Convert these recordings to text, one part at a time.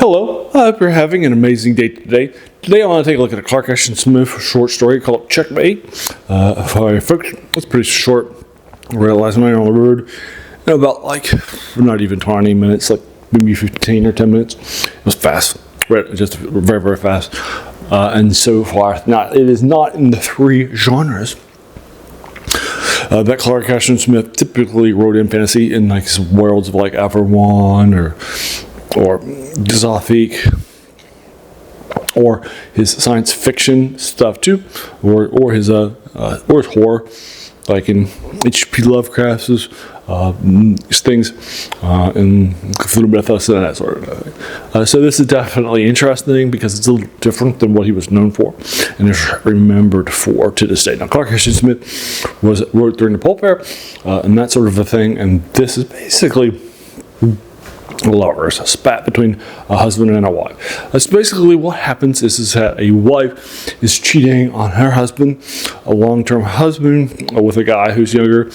Hello, I hope you're having an amazing day today. Today I want to take a look at a Clark Ashton Smith short story called Checkmate. Folks, it's pretty short. I read it last night on the road. About not even 20 minutes, like maybe 15 or 10 minutes. It was fast. Read it just very, very fast. And so far, it is not in the three genres that Clark Ashton Smith typically wrote in fantasy in worlds of Avalon or Gothic, or his science fiction stuff too, or his horror, like in H.P. Lovecraft's things, in Cthulhu Mythos and that sort of thing. So this is definitely interesting because it's a little different than what he was known for and is remembered for to this day. Now, Clark Ashton Smith wrote during the pulp-era and that sort of a thing, and this is basically lovers, a spat between a husband and a wife. That's basically what happens is that a wife is cheating on her husband, a long-term husband, with a guy who's younger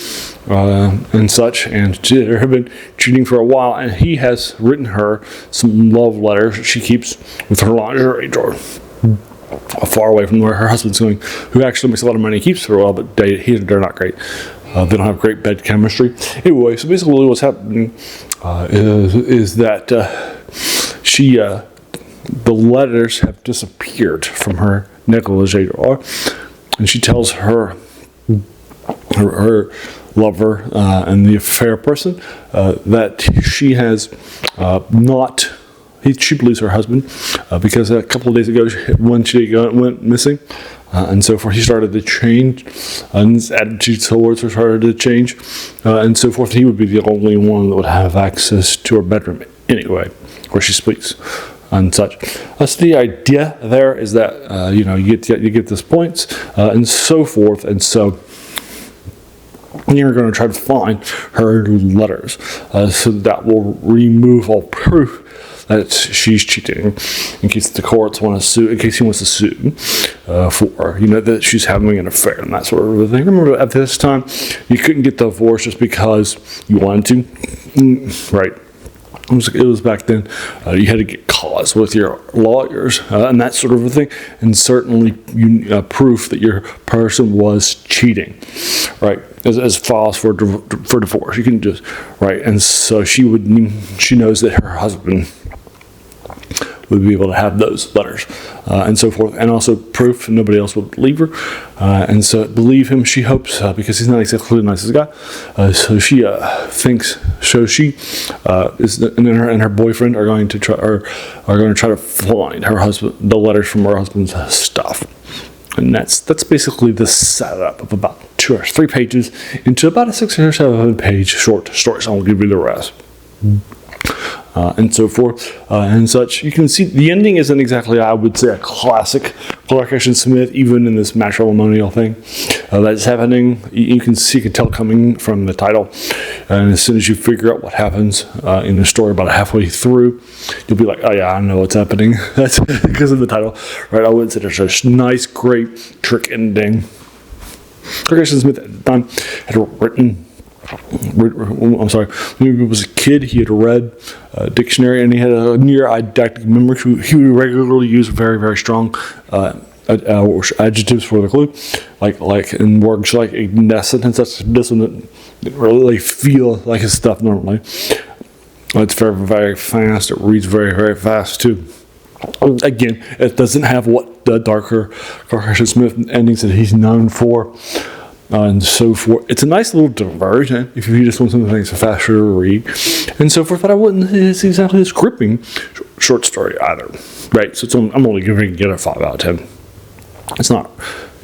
and such, and they have been cheating for a while, and he has written her some love letters she keeps with her lingerie drawer, far away from where her husband's going, who actually makes a lot of money, keeps her well, but they're not great. They don't have great bed chemistry. Anyway, so basically what's happening is that the letters have disappeared from her negligee drawer, and she tells her lover and the affair person that she has not. She believes her husband because a couple of days ago, when she went missing, and so forth, he started to change, and his attitude towards her started to change, and so forth. He would be the only one that would have access to her bedroom anyway, where she sleeps and such. That's the idea. There is that you get this points and so forth, and so you're going to try to find her letters, so that will remove all proof that she's cheating, in case the courts want to sue, in case he wants to sue for, that she's having an affair and that sort of thing. Remember, at this time, you couldn't get divorced just because you wanted to, right? It was back then. You had to get cause with your lawyers and that sort of a thing, and certainly proof that your person was cheating, right? As files for divorce, you can just right, and so she knows that her husband would be able to have those letters and so forth, and also proof nobody else would believe her, and so believe him. She hopes because he's not exactly the nicest guy, so she thinks. So she and her boyfriend are going to try to find her husband, the letters from her husband's stuff, and that's basically the setup of about 2 or 3 pages into about a 6 or 7 page short story. So I'll give you the rest. And so forth and such. You can see the ending isn't exactly, I would say, a classic Clark Ashton Smith, even in this matrimonial thing that's happening. You can tell coming from the title, and as soon as you figure out what happens in the story about halfway through, you'll be like, oh yeah, I know what's happening. That's because of the title, right? I wouldn't say there's a nice, great trick ending. Clark Ashton Smith at the time had written. I'm sorry, when he was a kid, he had read a dictionary, and he had a near eidetic memory. He would regularly use very, very strong adjectives for the clue, like in words like ignescent and such. Didn't really feel like his stuff normally. It's very, very fast. It reads very, very fast too. Again, it doesn't have what the darker Clark Ashton Smith endings that he's known for. And so forth. It's a nice little diversion if you just want something that's faster to read, and so forth. But I wouldn't say it's exactly this gripping short story either, right? So I'm only giving it a 5 out of 10. It's not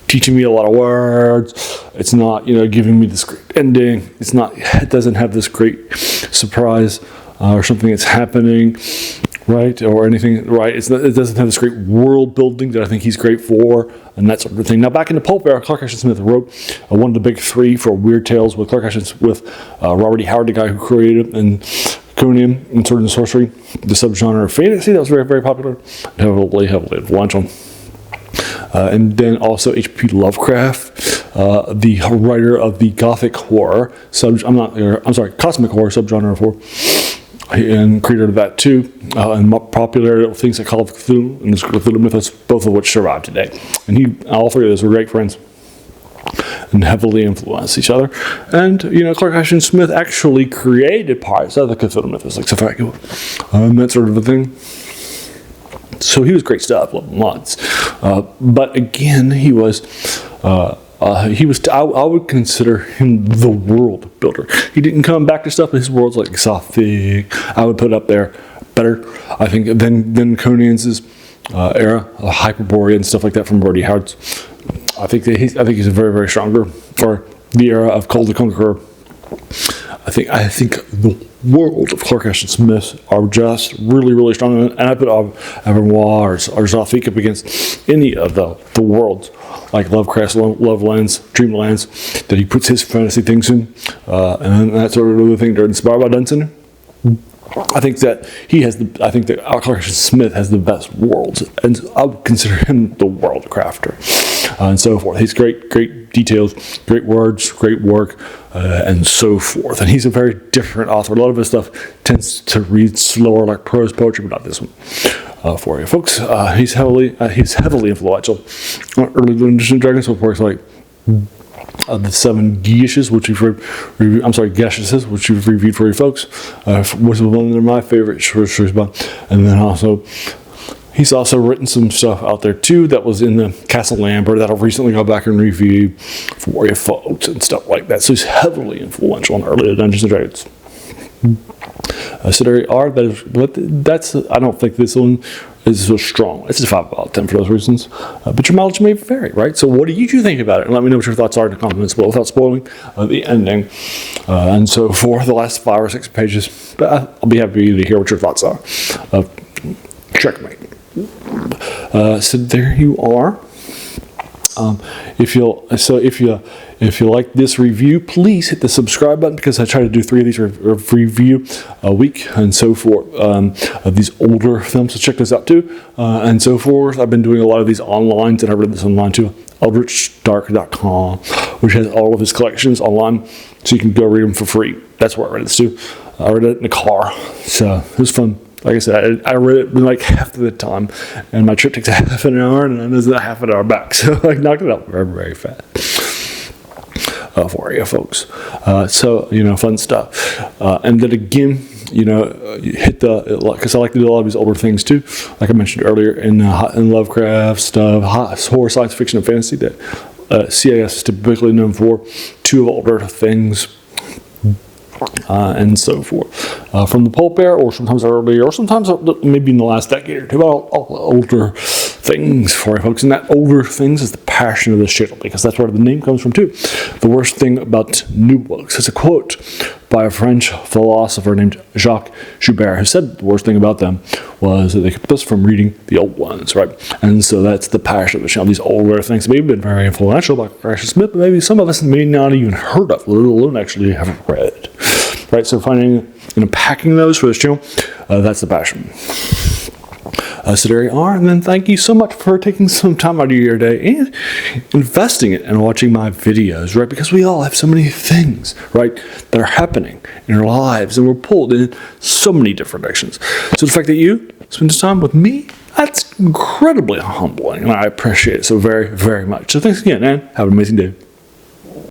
teaching me a lot of words. It's not giving me this great ending. It doesn't have this great surprise or something that's happening, right, or anything, right? It doesn't have this great world building that I think he's great for, and that sort of thing. Now, back in the pulp-era, Clark Ashton Smith wrote one of the big 3 for Weird Tales with Clark Ashton with Robert E. Howard, the guy who created and Conan and Sword and Sorcery, the subgenre of fantasy that was very, very popular, heavily influential. And then also H.P. Lovecraft, the writer of the Gothic horror cosmic horror subgenre of horror. and creator of that too, and popularity of things like Call of Cthulhu and the Cthulhu Mythos, both of which survive today. And all three of those were great friends and heavily influenced each other. And, Clark Ashton Smith actually created parts of the Cthulhu Mythos, like that sort of a thing. So he was great stuff, love him lots. But again, he was, I would consider him the world builder. He didn't come back to stuff, but his world's like exotic. I would put up there better, I think, than Conan's era, Hyperborea and stuff like that from Brody Howard's. I think he's a very, very stronger, or the era of Cold the Conqueror. I think the world of Clark Ashton Smith are just really, really strong. And I put Evernoir or Zothic up against any of the worlds, like Lovecraft's Lovelands, Dreamlands, that he puts his fantasy things in, and that sort of other thing. They're inspired by Dunstan. I think that Clark Ashton Smith has the best worlds, and I would consider him the world crafter, and so forth. He's great details, great words, great work, and so forth. And he's a very different author. A lot of his stuff tends to read slower, like prose poetry, but not this one. For you folks, he's heavily influential on early Dungeons and Dragons. So works like the 7 Geashes, which Geshes, which you've reviewed for you folks, was one of my favorite short stories about. And then he's also written some stuff out there too that was in the Castle Lambert that I've recently gone back and reviewed for you folks and stuff like that. So he's heavily influential on early Dungeons and Dragons. So there you are. I don't think this one is so strong. It's a 5 out of 10 for those reasons. But your mileage may vary, right? So what do you think about it? And let me know what your thoughts are in the comments below without spoiling the ending. And so for the last 5 or 6 pages, I'll be happy to hear what your thoughts are of Checkmate. So there you are. If you like this review, please hit the subscribe button, because I try to do 3 of these review a week and so forth of these older films. So check those out too, and so forth. I've been doing a lot of these online, and I read this online too. EldritchDark.com, which has all of his collections online, so you can go read them for free. That's where I read this too. I read it in the car, so it was fun. Like I said, I read it in like half of the time, and my trip takes half an hour, and then there's a half an hour back. So I knocked it out very, very fast for you folks. So, fun stuff. And then again, hit because I like to do a lot of these older things too. Like I mentioned earlier in Lovecraft stuff, horror, science fiction, and fantasy that CIS is typically known for. 2 older things. And so forth. From the pulp-era, or sometimes earlier, or sometimes maybe in the last decade or 2, all older things for you folks. And that older things is the passion of this channel, because that's where the name comes from too. The worst thing about new books. It's a quote by a French philosopher named Jacques Joubert, who said the worst thing about them was that they kept us from reading the old ones, right? And so that's the passion of the channel. These older things maybe been very influential by Clark Ashton Smith, but maybe some of us may not even heard of, let alone actually haven't read. Right, so finding and packing those for this channel, that's the passion. So there you are, and then thank you so much for taking some time out of your day and investing it and watching my videos, right? Because we all have so many things, right, that are happening in our lives, and we're pulled in so many different directions. So the fact that you spend this time with me, that's incredibly humbling, and I appreciate it so very, very much. So thanks again, and have an amazing day.